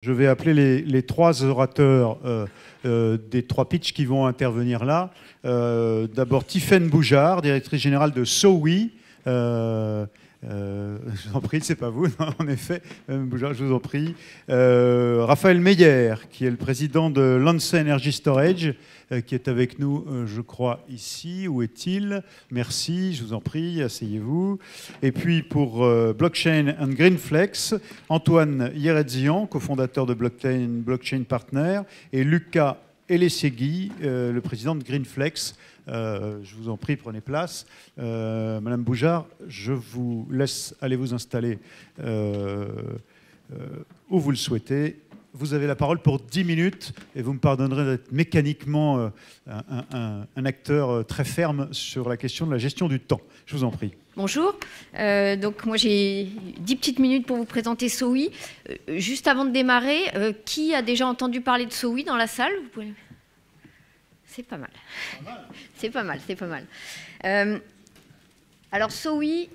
Je vais appeler les trois orateurs des trois pitchs qui vont intervenir là. D'abord Tiffaine Boujard, directrice générale de SOWI. Je vous en prie, c'est pas vous, non, en effet, Boujard, je vous en prie. Raphaël Meyer, qui est le président de Lance Energy Storage, qui est avec nous, je crois, ici. Où est-il? Merci, je vous en prie, asseyez-vous. Et puis pour Blockchain and Greenflex, Antoine Yeredzian, cofondateur de Blockchain Partner, et Lucas Elessegui, le président de Greenflex. Je vous en prie, prenez place. Madame Boujard, je vous laisse aller vous installer où vous le souhaitez. Vous avez la parole pour 10 minutes et vous me pardonnerez d'être mécaniquement un acteur très ferme sur la question de la gestion du temps. Je vous en prie. Bonjour, donc moi j'ai 10 petites minutes pour vous présenter SOWI. Juste avant de démarrer, qui a déjà entendu parler de SOWI dans la salle? Vous pouvez... C'est pas mal. C'est pas mal, c'est pas mal. Alors SOWI,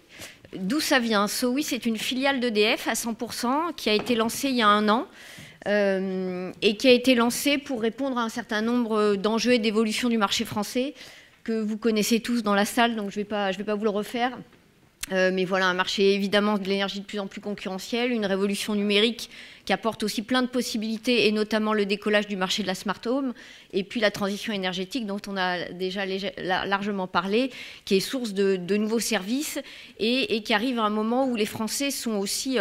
d'où ça vient? SOWI, c'est une filiale d'EDF à 100% qui a été lancée il y a 1 an et qui a été lancée pour répondre à un certain nombre d'enjeux et d'évolutions du marché français que vous connaissez tous dans la salle, donc je vais pas vous le refaire. Mais voilà, un marché évidemment de l'énergie de plus en plus concurrentiel, une révolution numérique qui apporte aussi plein de possibilités, et notamment le décollage du marché de la smart home, et puis la transition énergétique dont on a déjà largement parlé, qui est source de nouveaux services, et qui arrive à un moment où les Français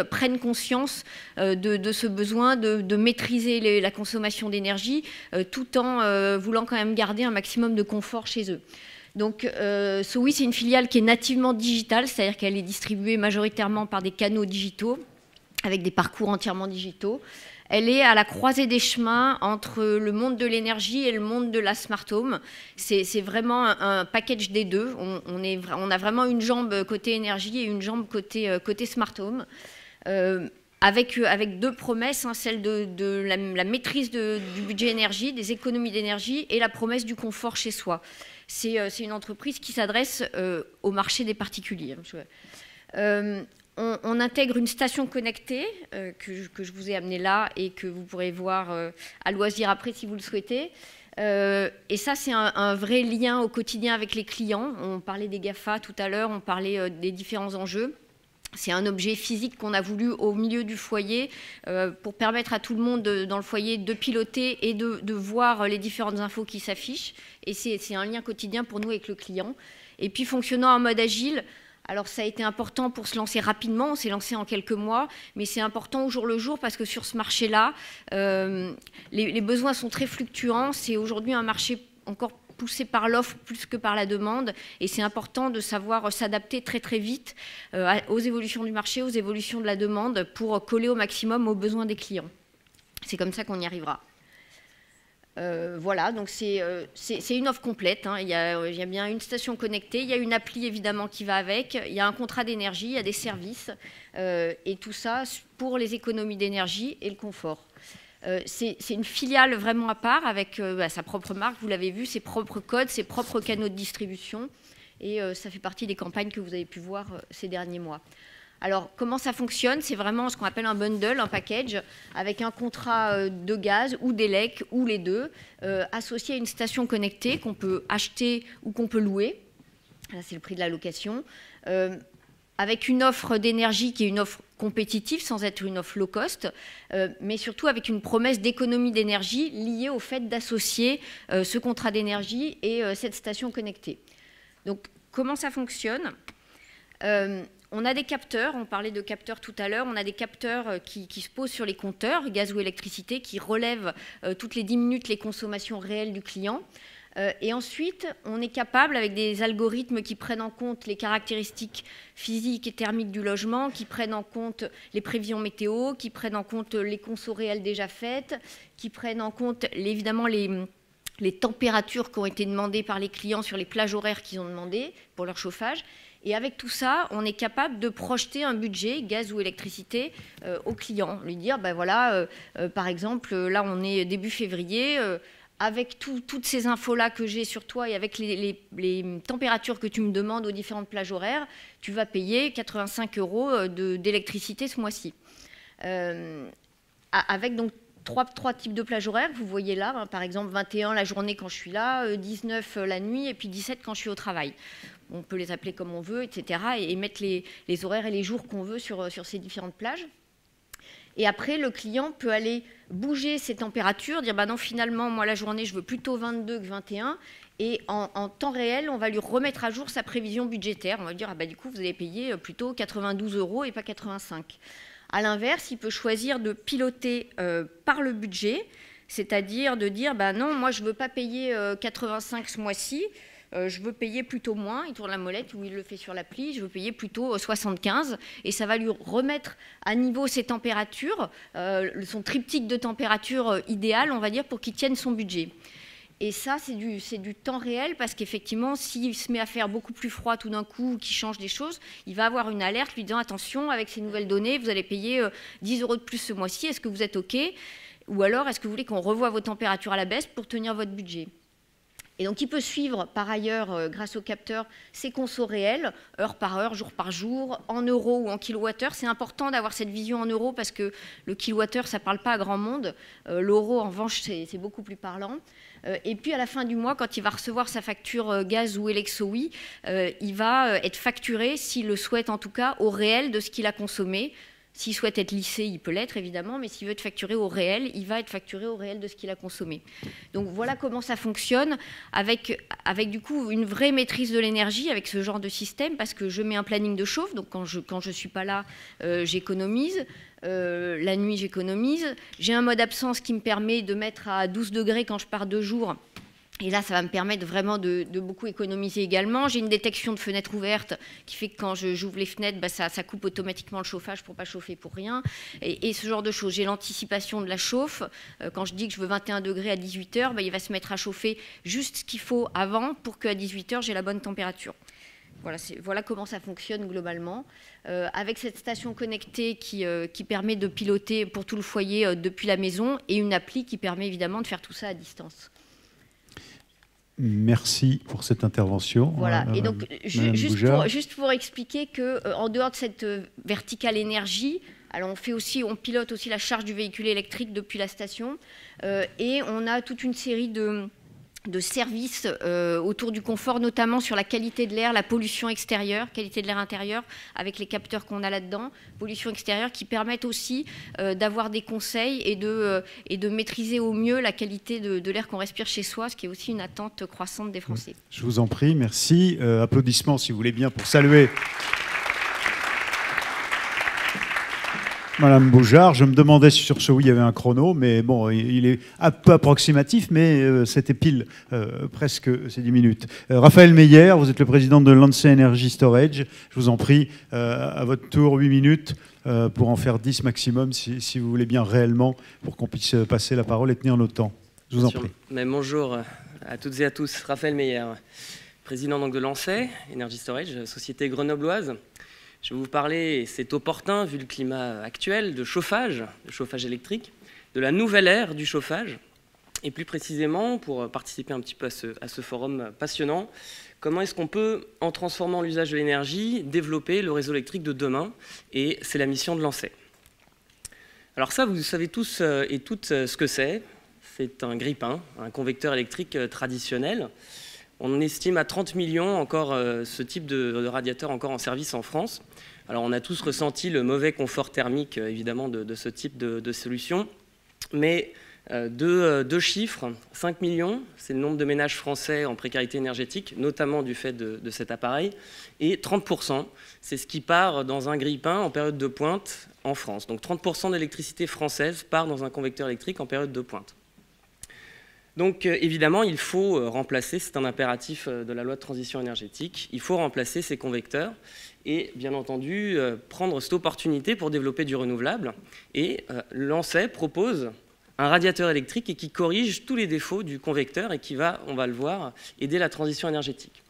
prennent conscience de ce besoin de maîtriser la consommation d'énergie, tout en voulant quand même garder un maximum de confort chez eux. Donc, SOWI, c'est une filiale qui est nativement digitale, c'est-à-dire qu'elle est distribuée majoritairement par des canaux digitaux, avec des parcours entièrement digitaux. Elle est à la croisée des chemins entre le monde de l'énergie et le monde de la smart home. C'est vraiment un package des deux. On a vraiment une jambe côté énergie et une jambe côté smart home. Avec 2 promesses, hein, celle de la maîtrise du budget énergie, des économies d'énergie, et la promesse du confort chez soi. C'est une entreprise qui s'adresse au marché des particuliers. On intègre une station connectée que je vous ai amenée là et que vous pourrez voir à loisir après si vous le souhaitez. Et ça, c'est un vrai lien au quotidien avec les clients. On parlait des GAFA tout à l'heure, on parlait des différents enjeux. C'est un objet physique qu'on a voulu au milieu du foyer pour permettre à tout le monde dans le foyer de piloter et de voir les différentes infos qui s'affichent. Et c'est un lien quotidien pour nous avec le client. Et puis fonctionnant en mode agile, alors ça a été important pour se lancer rapidement, on s'est lancé en quelques mois, mais c'est important au jour le jour parce que sur ce marché-là, les besoins sont très fluctuants. C'est aujourd'hui un marché encore poussé par l'offre plus que par la demande, et c'est important de savoir s'adapter très très vite aux évolutions du marché, aux évolutions de la demande pour coller au maximum aux besoins des clients. C'est comme ça qu'on y arrivera. Voilà, donc c'est une offre complète, hein. Il y a bien une station connectée, il y a une appli évidemment qui va avec, il y a un contrat d'énergie, il y a des services, et tout ça pour les économies d'énergie et le confort. C'est une filiale vraiment à part avec sa propre marque, vous l'avez vu, ses propres codes, ses propres canaux de distribution, et ça fait partie des campagnes que vous avez pu voir ces derniers mois. Alors, comment ça fonctionne? C'est vraiment ce qu'on appelle un bundle, un package, avec un contrat de gaz ou d'élec, ou les deux, associé à une station connectée qu'on peut acheter ou qu'on peut louer. Là, c'est le prix de la location. Avec une offre d'énergie qui est une offre compétitive, sans être une offre low cost, mais surtout avec une promesse d'économie d'énergie liée au fait d'associer ce contrat d'énergie et cette station connectée. Donc, comment ça fonctionne? On a des capteurs, on parlait de capteurs tout à l'heure, on a des capteurs qui se posent sur les compteurs, gaz ou électricité, qui relèvent toutes les 10 minutes les consommations réelles du client. Et ensuite, on est capable, avec des algorithmes qui prennent en compte les caractéristiques physiques et thermiques du logement, qui prennent en compte les prévisions météo, qui prennent en compte les consos réelles déjà faites, qui prennent en compte évidemment les températures qui ont été demandées par les clients sur les plages horaires qu'ils ont demandées pour leur chauffage. Et avec tout ça, on est capable de projeter un budget, gaz ou électricité, au client. Lui dire, ben voilà, par exemple, là on est début février, avec toutes ces infos-là que j'ai sur toi et avec les températures que tu me demandes aux différentes plages horaires, tu vas payer 85 € d'électricité ce mois-ci. avec donc trois types de plages horaires, vous voyez là, hein, par exemple 21 la journée quand je suis là, 19 la nuit et puis 17 quand je suis au travail. On peut les appeler comme on veut, etc. et mettre les horaires et les jours qu'on veut sur ces différentes plages. Et après, le client peut aller bouger ses températures, dire bah non, finalement, moi la journée, je veux plutôt 22 que 21. Et en temps réel, on va lui remettre à jour sa prévision budgétaire. On va lui dire ah bah du coup, vous allez payer plutôt 92 € et pas 85. À l'inverse, il peut choisir de piloter par le budget, c'est-à-dire de dire bah non, moi je ne veux pas payer 85 ce mois-ci. Je veux payer plutôt moins, il tourne la molette ou il le fait sur l'appli, je veux payer plutôt 75 et ça va lui remettre à niveau ses températures, son triptyque de température idéal, on va dire, pour qu'il tienne son budget. Et ça, c'est du temps réel parce qu'effectivement, s'il se met à faire beaucoup plus froid tout d'un coup ou qu'il change des choses, il va avoir une alerte lui disant attention, avec ces nouvelles données, vous allez payer 10 € de plus ce mois-ci, est-ce que vous êtes OK? Ou alors, est-ce que vous voulez qu'on revoie vos températures à la baisse pour tenir votre budget? Et donc, il peut suivre, par ailleurs, grâce au capteur, ses consos réels, heure par heure, jour par jour, en euros ou en kilowattheure. C'est important d'avoir cette vision en euros parce que le kilowattheure, ça ne parle pas à grand monde. L'euro, en revanche, c'est beaucoup plus parlant. Et puis, à la fin du mois, quand il va recevoir sa facture gaz ou Elexowi, il va être facturé, s'il le souhaite en tout cas, au réel de ce qu'il a consommé. S'il souhaite être lissé, il peut l'être évidemment, mais s'il veut être facturé au réel, il va être facturé au réel de ce qu'il a consommé. Donc voilà comment ça fonctionne, avec du coup une vraie maîtrise de l'énergie avec ce genre de système, parce que je mets un planning de chauffe, donc quand je suis pas là, j'économise. La nuit, j'économise. J'ai un mode absence qui me permet de mettre à 12 degrés quand je pars 2 jours. Et là, ça va me permettre vraiment de beaucoup économiser également. J'ai une détection de fenêtres ouvertes qui fait que quand j'ouvre les fenêtres, bah, ça coupe automatiquement le chauffage pour ne pas chauffer pour rien. Et ce genre de choses. J'ai l'anticipation de la chauffe. Quand je dis que je veux 21 degrés à 18 h, bah, il va se mettre à chauffer juste ce qu'il faut avant pour qu'à 18 h, j'ai la bonne température. Voilà comment ça fonctionne globalement. Avec cette station connectée qui permet de piloter pour tout le foyer depuis la maison et une appli qui permet évidemment de faire tout ça à distance. Merci pour cette intervention. Voilà. Et donc, juste pour expliquer qu'en dehors de cette verticale énergie, alors on pilote aussi la charge du véhicule électrique depuis la station et on a toute une série de services autour du confort, notamment sur la qualité de l'air, la pollution extérieure, qualité de l'air intérieur, avec les capteurs qu'on a là-dedans, pollution extérieure, qui permettent aussi d'avoir des conseils et de maîtriser au mieux la qualité de l'air qu'on respire chez soi, ce qui est aussi une attente croissante des Français. Je vous en prie, merci. Applaudissements, si vous voulez bien, pour saluer Madame Boujard. Je me demandais si sur ce oui il y avait un chrono, mais bon, il est un peu approximatif, mais c'était pile presque ces 10 minutes. Raphaël Meyer, vous êtes le président de Lancet Energy Storage. Je vous en prie, à votre tour, 8 minutes pour en faire 10 maximum, si vous voulez bien réellement, pour qu'on puisse passer la parole et tenir notre temps. Je vous en prie. Mais bonjour à toutes et à tous. Raphaël Meyer, président donc de Lancet Energy Storage, société grenobloise. Je vais vous parler, c'est opportun vu le climat actuel, de chauffage électrique, de la nouvelle ère du chauffage, et plus précisément, pour participer un petit peu à ce forum passionnant, comment est-ce qu'on peut, en transformant l'usage de l'énergie, développer le réseau électrique de demain, et c'est la mission de Lancet. Alors ça, vous savez tous et toutes ce que c'est. C'est un grille-pain, un convecteur électrique traditionnel. On estime à 30 millions encore ce type de radiateur encore en service en France. Alors on a tous ressenti le mauvais confort thermique évidemment de ce type de solution. Mais deux chiffres, 5 millions, c'est le nombre de ménages français en précarité énergétique, notamment du fait de cet appareil. Et 30%, c'est ce qui part dans un grille-pain en période de pointe en France. Donc 30% d'électricité française part dans un convecteur électrique en période de pointe. Donc évidemment, il faut remplacer, c'est un impératif de la loi de transition énergétique, il faut remplacer ces convecteurs et bien entendu prendre cette opportunité pour développer du renouvelable. Et Lancet propose un radiateur électrique et qui corrige tous les défauts du convecteur et qui va, on va le voir, aider la transition énergétique.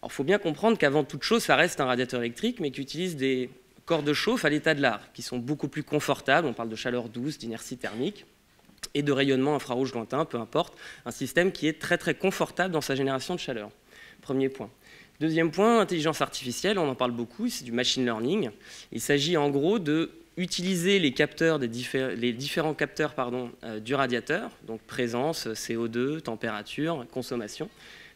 Alors il faut bien comprendre qu'avant toute chose, ça reste un radiateur électrique mais qui utilise des corps de chauffe à l'état de l'art, qui sont beaucoup plus confortables, on parle de chaleur douce, d'inertie thermique, et de rayonnement infrarouge lointain, peu importe, un système qui est très très confortable dans sa génération de chaleur. Premier point. Deuxième point, intelligence artificielle, on en parle beaucoup, c'est du machine learning. Il s'agit en gros de utiliser les capteurs les différents capteurs du radiateur, donc présence, CO2, température, consommation.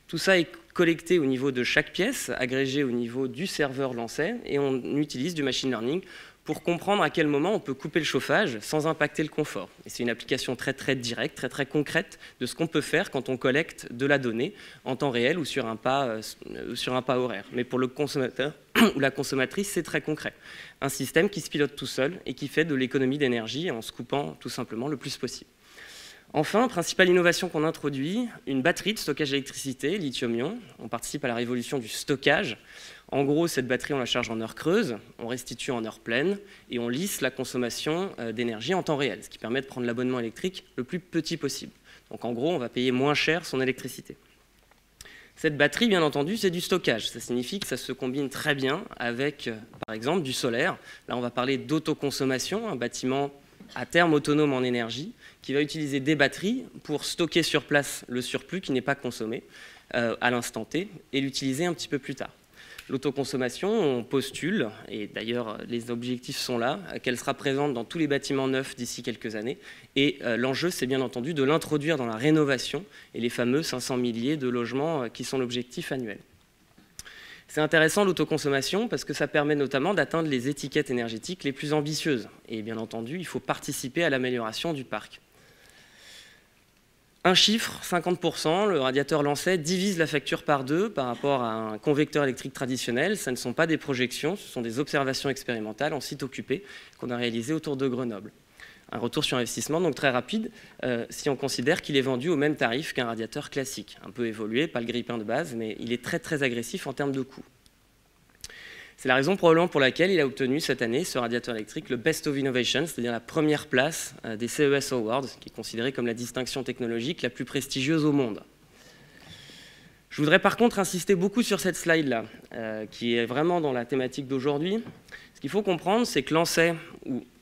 Tout ça est collecté au niveau de chaque pièce, agrégé au niveau du serveur Lancet, et on utilise du machine learning pour comprendre à quel moment on peut couper le chauffage sans impacter le confort. Et c'est une application très directe, très concrète de ce qu'on peut faire quand on collecte de la donnée en temps réel ou sur un pas horaire. Mais pour le consommateur ou la consommatrice, c'est très concret. Un système qui se pilote tout seul et qui fait de l'économie d'énergie en se coupant tout simplement le plus possible. Enfin, principale innovation qu'on introduit, une batterie de stockage d'électricité, lithium-ion. On participe à la révolution du stockage. En gros, cette batterie, on la charge en heure creuse, on restitue en heure pleine et on lisse la consommation d'énergie en temps réel, ce qui permet de prendre l'abonnement électrique le plus petit possible. Donc en gros, on va payer moins cher son électricité. Cette batterie, bien entendu, c'est du stockage. Ça signifie que ça se combine très bien avec, par exemple, du solaire. Là, on va parler d'autoconsommation, un bâtiment à terme autonome en énergie qui va utiliser des batteries pour stocker sur place le surplus qui n'est pas consommé à l'instant T et l'utiliser un petit peu plus tard. L'autoconsommation, on postule, et d'ailleurs les objectifs sont là, qu'elle sera présente dans tous les bâtiments neufs d'ici quelques années. Et l'enjeu, c'est bien entendu de l'introduire dans la rénovation et les fameux 500 milliers de logements qui sont l'objectif annuel. C'est intéressant l'autoconsommation parce que ça permet notamment d'atteindre les étiquettes énergétiques les plus ambitieuses. Et bien entendu, il faut participer à l'amélioration du parc. Un chiffre, 50%, le radiateur Lancet divise la facture par 2 par rapport à un convecteur électrique traditionnel. Ce ne sont pas des projections, ce sont des observations expérimentales en site occupé qu'on a réalisées autour de Grenoble. Un retour sur investissement donc très rapide si on considère qu'il est vendu au même tarif qu'un radiateur classique. Un peu évolué, pas le grille-pain de base, mais il est très agressif en termes de coût. C'est la raison probablement pour laquelle il a obtenu cette année, ce radiateur électrique, le Best of Innovation, c'est-à-dire la première place des CES Awards, qui est considérée comme la distinction technologique la plus prestigieuse au monde. Je voudrais par contre insister beaucoup sur cette slide-là, qui est vraiment dans la thématique d'aujourd'hui. Ce qu'il faut comprendre, c'est que Lancet,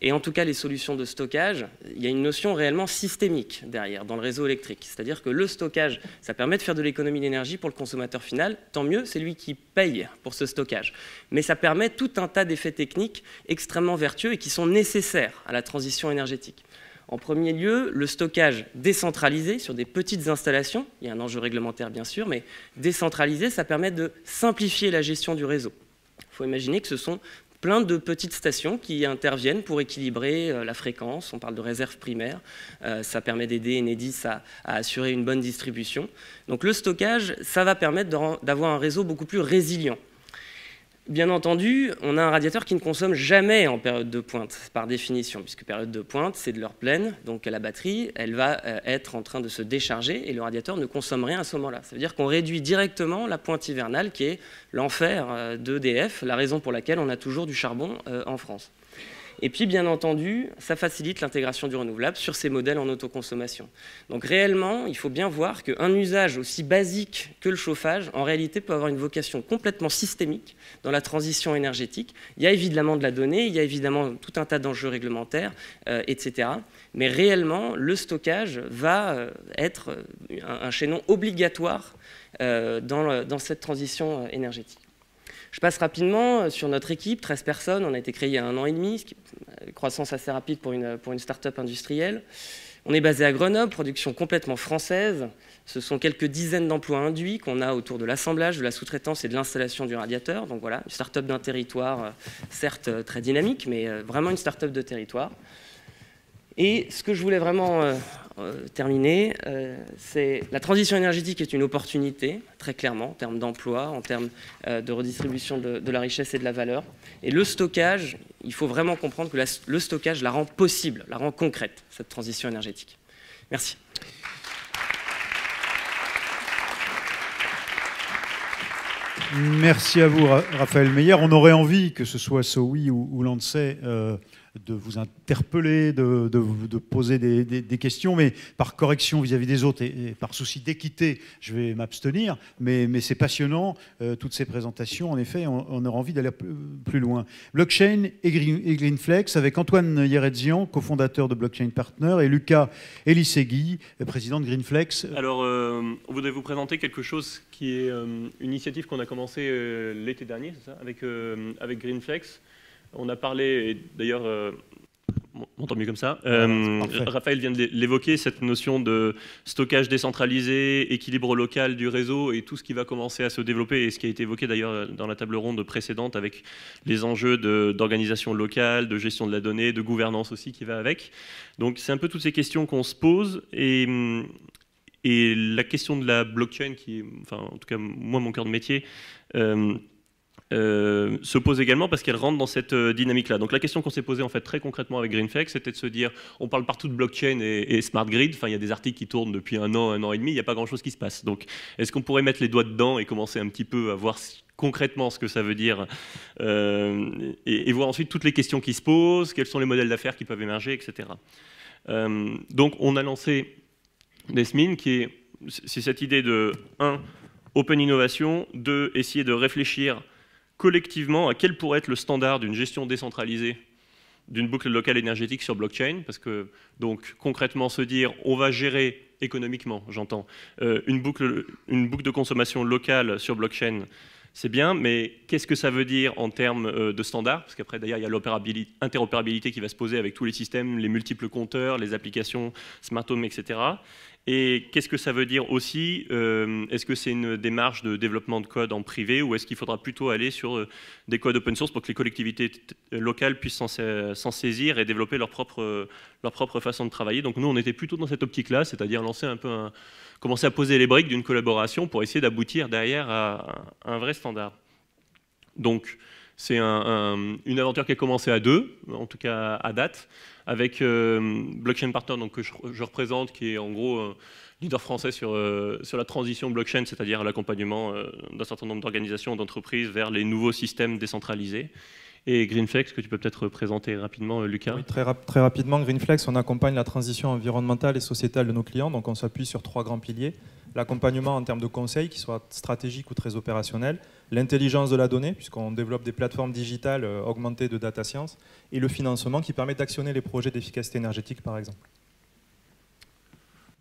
et en tout cas les solutions de stockage, il y a une notion réellement systémique derrière, dans le réseau électrique. C'est-à-dire que le stockage, ça permet de faire de l'économie d'énergie pour le consommateur final. Tant mieux, c'est lui qui paye pour ce stockage. Mais ça permet tout un tas d'effets techniques extrêmement vertueux et qui sont nécessaires à la transition énergétique. En premier lieu, le stockage décentralisé sur des petites installations. Il y a un enjeu réglementaire bien sûr, mais décentralisé, ça permet de simplifier la gestion du réseau. Il faut imaginer que ce sont plein de petites stations qui interviennent pour équilibrer la fréquence. On parle de réserve primaire. Ça permet d'aider Enedis à assurer une bonne distribution. Donc le stockage, ça va permettre d'avoir un réseau beaucoup plus résilient. Bien entendu, on a un radiateur qui ne consomme jamais en période de pointe, par définition, puisque période de pointe, c'est de l'heure pleine, donc la batterie, elle va être en train de se décharger et le radiateur ne consomme rien à ce moment-là. Ça veut dire qu'on réduit directement la pointe hivernale, qui est l'enfer d'EDF, la raison pour laquelle on a toujours du charbon en France. Et puis, bien entendu, ça facilite l'intégration du renouvelable sur ces modèles en autoconsommation. Donc réellement, il faut bien voir qu'un usage aussi basique que le chauffage, en réalité, peut avoir une vocation complètement systémique dans la transition énergétique. Il y a évidemment de la donnée, il y a évidemment tout un tas d'enjeux réglementaires, etc. Mais réellement, le stockage va être un chaînon obligatoire dans cette transition énergétique. Je passe rapidement sur notre équipe, 13 personnes, on a été créé il y a 1 an et demi, croissance assez rapide pour une start-up industrielle. On est basé à Grenoble, production complètement française. Ce sont quelques dizaines d'emplois induits qu'on a autour de l'assemblage, de la sous-traitance et de l'installation du radiateur. Donc voilà, une start-up d'un territoire, certes très dynamique, mais vraiment une start-up de territoire. Et ce que je voulais vraiment terminer, c'est la transition énergétique est une opportunité, très clairement, en termes d'emploi, en termes de redistribution de la richesse et de la valeur. Et le stockage, il faut vraiment comprendre que le stockage la rend possible, la rend concrète, cette transition énergétique. Merci. Merci à vous, Raphaël Meyer. On aurait envie, que ce soit SOWI ou Lancet, de vous interpeller, de poser des questions, mais par correction vis-à-vis des autres et par souci d'équité, je vais m'abstenir. Mais c'est passionnant, toutes ces présentations. En effet, on aura envie d'aller plus loin. Blockchain et Greenflex, avec Antoine Yeredzian, cofondateur de Blockchain Partner, et Lucas Elisegui, président de Greenflex. Alors, on voudrait vous présenter quelque chose qui est une initiative qu'on a commencée l'été dernier, c'est ça, avec Greenflex. On a parlé, d'ailleurs, on m'entend mieux comme ça. Parfait. Raphaël vient de l'évoquer, cette notion de stockage décentralisé, équilibre local du réseau et tout ce qui va commencer à se développer et ce qui a été évoqué d'ailleurs dans la table ronde précédente avec les enjeux d'organisation locale, de gestion de la donnée, de gouvernance aussi qui va avec. Donc c'est un peu toutes ces questions qu'on se pose et la question de la blockchain, qui est, enfin en tout cas moi mon cœur de métier, se pose également parce qu'elle rentre dans cette dynamique-là. Donc la question qu'on s'est posée en fait très concrètement avec Greenflex, c'était de se dire, on parle partout de blockchain et smart grid, enfin il y a des articles qui tournent depuis un an et demi, il n'y a pas grand-chose qui se passe. Donc est-ce qu'on pourrait mettre les doigts dedans et commencer un petit peu à voir concrètement ce que ça veut dire et voir ensuite toutes les questions qui se posent, quels sont les modèles d'affaires qui peuvent émerger, etc. Donc on a lancé Desmin, c'est cette idée de 1. Open innovation, 2. Essayer de réfléchir collectivement à quel pourrait être le standard d'une gestion décentralisée d'une boucle locale énergétique sur blockchain, parce que donc concrètement se dire on va gérer économiquement, j'entends, une boucle de consommation locale sur blockchain, c'est bien, mais qu'est-ce que ça veut dire en termes de standards? Parce qu'après d'ailleurs il y a l'interopérabilité qui va se poser avec tous les systèmes, les multiples compteurs, les applications smart home, etc. Et qu'est-ce que ça veut dire aussi? Est-ce que c'est une démarche de développement de code en privé ou est-ce qu'il faudra plutôt aller sur des codes open source pour que les collectivités locales puissent s'en saisir et développer leur propre façon de travailler? Donc nous, on était plutôt dans cette optique-là, c'est-à-dire commencer à poser les briques d'une collaboration pour essayer d'aboutir derrière à un vrai standard. Donc c'est une aventure qui a commencé à 2, en tout cas à date, avec Blockchain Partner donc, que je représente, qui est en gros leader français sur la transition blockchain, c'est-à-dire l'accompagnement d'un certain nombre d'organisations et d'entreprises vers les nouveaux systèmes décentralisés. Et Greenflex, que tu peux peut-être présenter rapidement, Lucas. Oui, très rapidement, Greenflex, on accompagne la transition environnementale et sociétale de nos clients. Donc on s'appuie sur 3 grands piliers. L'accompagnement en termes de conseils, qui soit stratégique ou très opérationnel. L'intelligence de la donnée, puisqu'on développe des plateformes digitales augmentées de data science. Et le financement, qui permet d'actionner les projets d'efficacité énergétique, par exemple.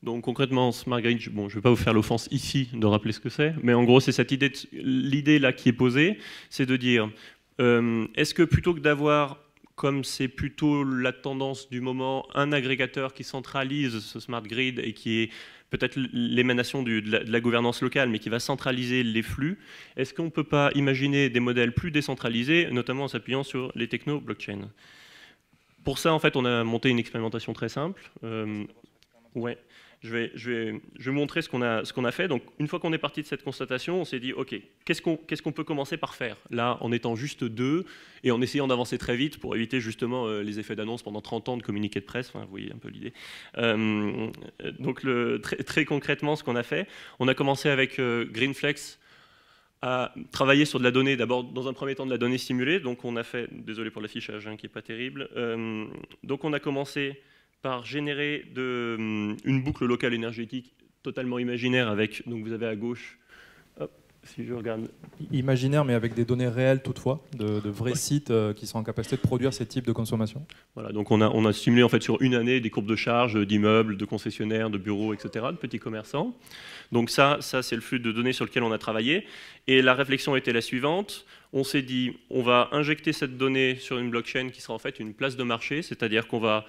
Donc concrètement, Smart Grid, bon, je ne vais pas vous faire l'offense ici de rappeler ce que c'est, mais en gros, c'est cette l'idée là qui est posée, c'est de dire, est-ce que plutôt que d'avoir, comme c'est plutôt la tendance du moment, un agrégateur qui centralise ce Smart Grid et qui est peut-être l'émanation de la gouvernance locale, mais qui va centraliser les flux, est-ce qu'on ne peut pas imaginer des modèles plus décentralisés, notamment en s'appuyant sur les technos blockchain? Pour ça, en fait, on a monté une expérimentation très simple. Ouais. Je vais montrer ce qu'on a fait. Donc, une fois qu'on est parti de cette constatation, on s'est dit, OK, qu'est-ce qu'on peut commencer par faire? Là, en étant juste 2 et en essayant d'avancer très vite pour éviter justement les effets d'annonce pendant 30 ans de communiqué de presse. Enfin, vous voyez un peu l'idée. Donc, très concrètement, ce qu'on a fait, on a commencé avec Greenflex à travailler sur de la donnée, d'abord dans un premier temps de la donnée simulée. Donc, on a fait, désolé pour l'affichage hein, qui n'est pas terrible. Donc, on a commencé par générer une boucle locale énergétique totalement imaginaire avec, donc vous avez à gauche, hop, si je regarde. Imaginaire, mais avec des données réelles toutefois, de vrais sites qui sont en capacité de produire ces types de consommation. Voilà, donc on a simulé en fait sur une année des courbes de charge d'immeubles, de concessionnaires, de bureaux, etc., de petits commerçants. Donc ça c'est le flux de données sur lequel on a travaillé. Et la réflexion était la suivante. On s'est dit, on va injecter cette donnée sur une blockchain qui sera en fait une place de marché, c'est-à-dire qu'on va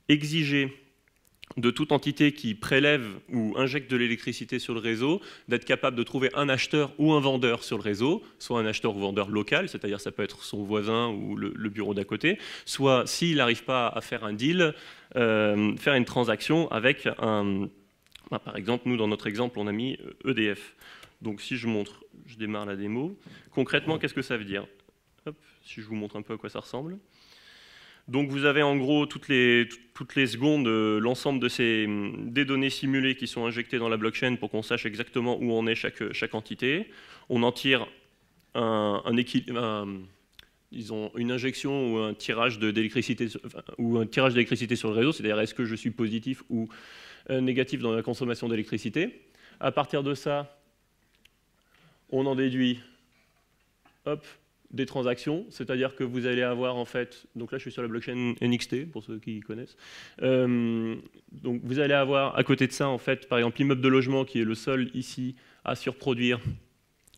exiger de toute entité qui prélève ou injecte de l'électricité sur le réseau d'être capable de trouver un acheteur ou un vendeur sur le réseau, soit un acheteur ou vendeur local, c'est-à-dire ça peut être son voisin ou le bureau d'à côté, soit s'il n'arrive pas à faire un deal, faire une transaction avec un... par exemple, nous dans notre exemple, on a mis EDF. Donc si je démarre la démo, concrètement, qu'est-ce que ça veut dire? Hop, si je vous montre un peu à quoi ça ressemble. Donc vous avez en gros toutes les secondes l'ensemble des données simulées qui sont injectées dans la blockchain pour qu'on sache exactement où en est chaque entité. On en tire disons une injection ou un tirage d'électricité sur le réseau, c'est-à-dire est-ce que je suis positif ou négatif dans la consommation d'électricité. À partir de ça, on en déduit, hop, des transactions, c'est-à-dire que vous allez avoir en fait, donc là je suis sur la blockchain NXT pour ceux qui connaissent, donc vous allez avoir à côté de ça en fait par exemple l'immeuble de logement qui est le seul ici à surproduire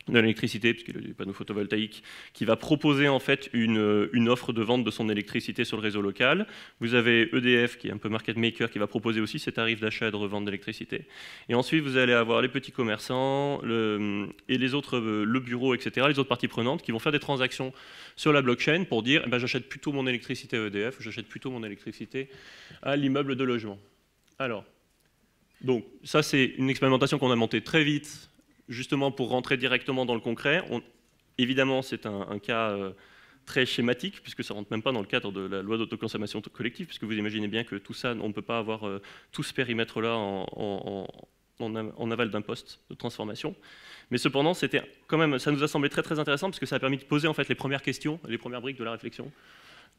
de l'électricité, puisqu'il y a des panneaux photovoltaïques, qui va proposer en fait une offre de vente de son électricité sur le réseau local. Vous avez EDF, qui est un peu market maker, qui va proposer aussi ses tarifs d'achat et de revente d'électricité. Et ensuite, vous allez avoir les petits commerçants et les autres, le bureau, etc., les autres parties prenantes, qui vont faire des transactions sur la blockchain pour dire eh ben, j'achète plutôt mon électricité à EDF, j'achète plutôt mon électricité à l'immeuble de logement. Alors, donc, ça, c'est une expérimentation qu'on a montée très vite, justement pour rentrer directement dans le concret. Évidemment, c'est un cas très schématique, puisque ça ne rentre même pas dans le cadre de la loi d'autoconsommation collective, puisque vous imaginez bien que tout ça, on ne peut pas avoir tout ce périmètre-là en aval d'un poste de transformation. Mais cependant, c'était quand même, ça nous a semblé très très intéressant, parce que ça a permis de poser en fait les premières questions, les premières briques de la réflexion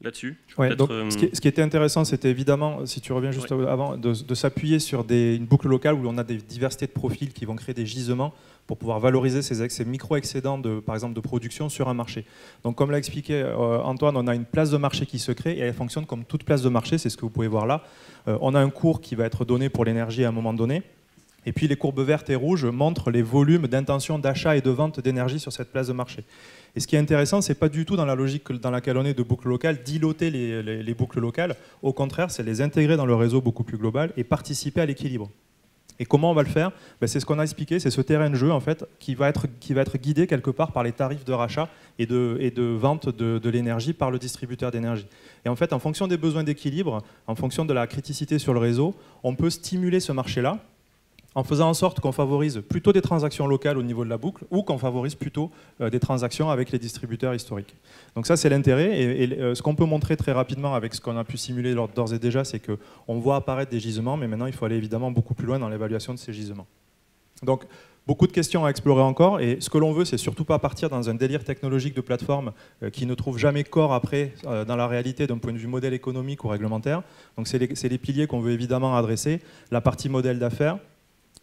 là-dessus. Ouais, donc, ce qui était intéressant, c'était évidemment, si tu reviens juste avant, de s'appuyer sur une boucle locale où on a des diversités de profils qui vont créer des gisements pour pouvoir valoriser ces micro-excédents, par exemple, de production sur un marché. Donc, comme l'a expliqué Antoine, on a une place de marché qui se crée et elle fonctionne comme toute place de marché, c'est ce que vous pouvez voir là. On a un cours qui va être donné pour l'énergie à un moment donné. Et puis les courbes vertes et rouges montrent les volumes d'intention d'achat et de vente d'énergie sur cette place de marché. Et ce qui est intéressant, ce n'est pas du tout dans la logique dans laquelle on est de boucles locales, diloter les boucles locales. Au contraire, c'est les intégrer dans le réseau beaucoup plus global et participer à l'équilibre. Et comment on va le faire? C'est ce qu'on a expliqué, c'est ce terrain de jeu en fait, qui va être guidé quelque part par les tarifs de rachat et de vente de l'énergie par le distributeur d'énergie. Et en fait, en fonction des besoins d'équilibre, en fonction de la criticité sur le réseau, on peut stimuler ce marché-là en faisant en sorte qu'on favorise plutôt des transactions locales au niveau de la boucle ou qu'on favorise plutôt des transactions avec les distributeurs historiques. Donc ça, c'est l'intérêt. Et ce qu'on peut montrer très rapidement avec ce qu'on a pu simuler d'ores et déjà, c'est qu'on voit apparaître des gisements, mais maintenant, il faut aller évidemment beaucoup plus loin dans l'évaluation de ces gisements. Donc, beaucoup de questions à explorer encore. Et ce que l'on veut, c'est surtout pas partir dans un délire technologique de plateforme qui ne trouve jamais corps après dans la réalité d'un point de vue modèle économique ou réglementaire. Donc, c'est les piliers qu'on veut évidemment adresser. La partie modèle d'affaires.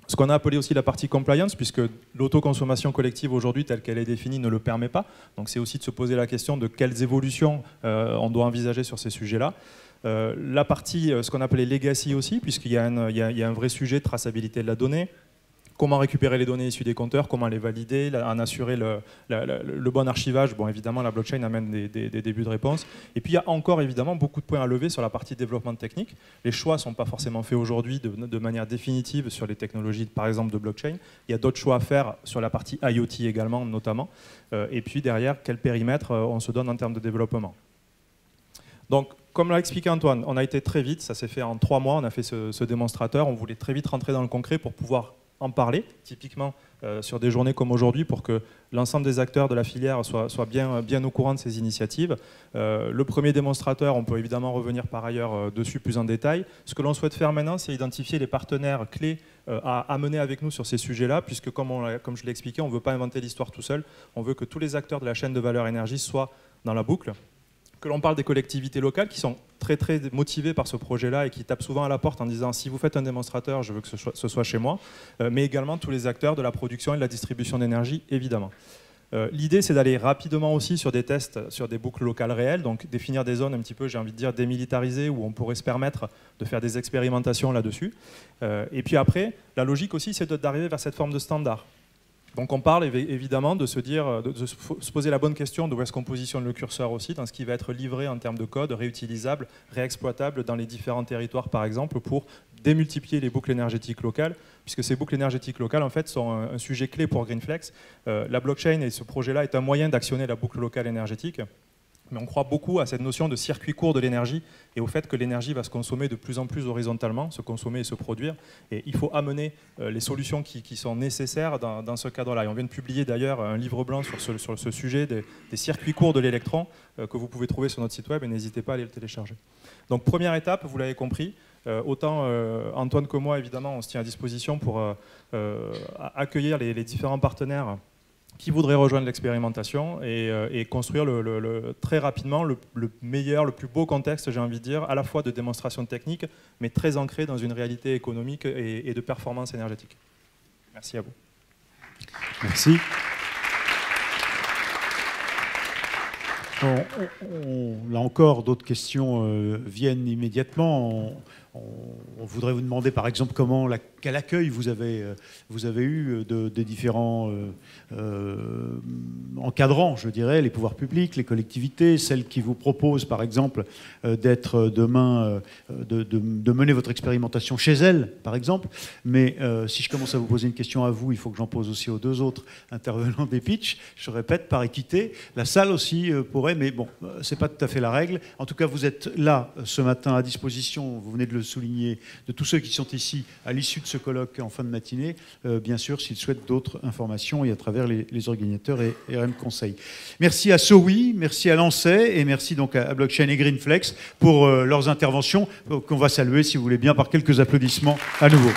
Ce qu'on a appelé aussi la partie compliance, puisque l'autoconsommation collective aujourd'hui, telle qu'elle est définie, ne le permet pas. Donc c'est aussi de se poser la question de quelles évolutions on doit envisager sur ces sujets-là. La partie, ce qu'on appelait legacy aussi, puisqu'il y a un vrai sujet de traçabilité de la donnée. Comment récupérer les données issues des compteurs, comment les valider, en assurer le bon archivage. Bon, évidemment, la blockchain amène des débuts de réponse. Et puis, il y a encore évidemment beaucoup de points à lever sur la partie développement technique. Les choix ne sont pas forcément faits aujourd'hui de manière définitive sur les technologies, par exemple, de blockchain. Il y a d'autres choix à faire sur la partie IoT également, notamment. Et puis, derrière, quel périmètre on se donne en termes de développement. Donc, comme l'a expliqué Antoine, on a été très vite, ça s'est fait en 3 mois, on a fait ce démonstrateur, on voulait très vite rentrer dans le concret pour pouvoir en parler, typiquement sur des journées comme aujourd'hui, pour que l'ensemble des acteurs de la filière soient bien au courant de ces initiatives. Le premier démonstrateur, on peut évidemment revenir par ailleurs dessus plus en détail. Ce que l'on souhaite faire maintenant, c'est identifier les partenaires clés à amener avec nous sur ces sujets-là, puisque comme je l'ai expliqué, on ne veut pas inventer l'histoire tout seul, on veut que tous les acteurs de la chaîne de valeur énergie soient dans la boucle. Que l'on parle des collectivités locales qui sont très très motivées par ce projet-là et qui tapent souvent à la porte en disant si vous faites un démonstrateur, je veux que ce soit chez moi, mais également tous les acteurs de la production et de la distribution d'énergie, évidemment. L'idée, c'est d'aller rapidement aussi sur des tests, sur des boucles locales réelles, donc définir des zones un petit peu, j'ai envie de dire, démilitarisées, où on pourrait se permettre de faire des expérimentations là-dessus. Et puis après, la logique aussi, c'est d'arriver vers cette forme de standard. Donc on parle évidemment de se dire, de se poser la bonne question de où est-ce qu'on positionne le curseur aussi dans ce qui va être livré en termes de code réutilisable, réexploitable dans les différents territoires par exemple pour démultiplier les boucles énergétiques locales, puisque ces boucles énergétiques locales en fait sont un sujet clé pour Greenflex. La blockchain et ce projet-là est un moyen d'actionner la boucle locale énergétique. Mais on croit beaucoup à cette notion de circuit court de l'énergie et au fait que l'énergie va se consommer de plus en plus horizontalement, se consommer et se produire. Et il faut amener les solutions qui sont nécessaires dans ce cadre-là. Et on vient de publier d'ailleurs un livre blanc sur ce sujet des circuits courts de l'électron que vous pouvez trouver sur notre site web et n'hésitez pas à aller le télécharger. Donc première étape, vous l'avez compris, autant Antoine que moi évidemment on se tient à disposition pour accueillir les différents partenaires qui voudraient rejoindre l'expérimentation et construire très rapidement le meilleur, le plus beau contexte, j'ai envie de dire, à la fois de démonstration technique, mais très ancré dans une réalité économique et de performance énergétique. Merci à vous. Merci. Là encore, d'autres questions viennent immédiatement. on voudrait vous demander par exemple quel accueil vous avez eu des différents encadrants, je dirais, les pouvoirs publics, les collectivités, celles qui vous proposent par exemple d'être demain, de mener votre expérimentation chez elles, par exemple. Mais si je commence à vous poser une question à vous, il faut que j'en pose aussi aux deux autres intervenants des pitchs. Je répète, par équité, la salle aussi pourrait, mais bon, c'est pas tout à fait la règle. En tout cas, vous êtes là ce matin à disposition, vous venez de le souligner, de tous ceux qui sont ici à l'issue de ce colloque en fin de matinée, bien sûr, s'ils souhaitent d'autres informations et à travers les organisateurs et RM Conseil. Merci à SOWI, merci à Lancet et merci donc à Blockchain et Greenflex pour leurs interventions qu'on va saluer, si vous voulez bien, par quelques applaudissements à nouveau.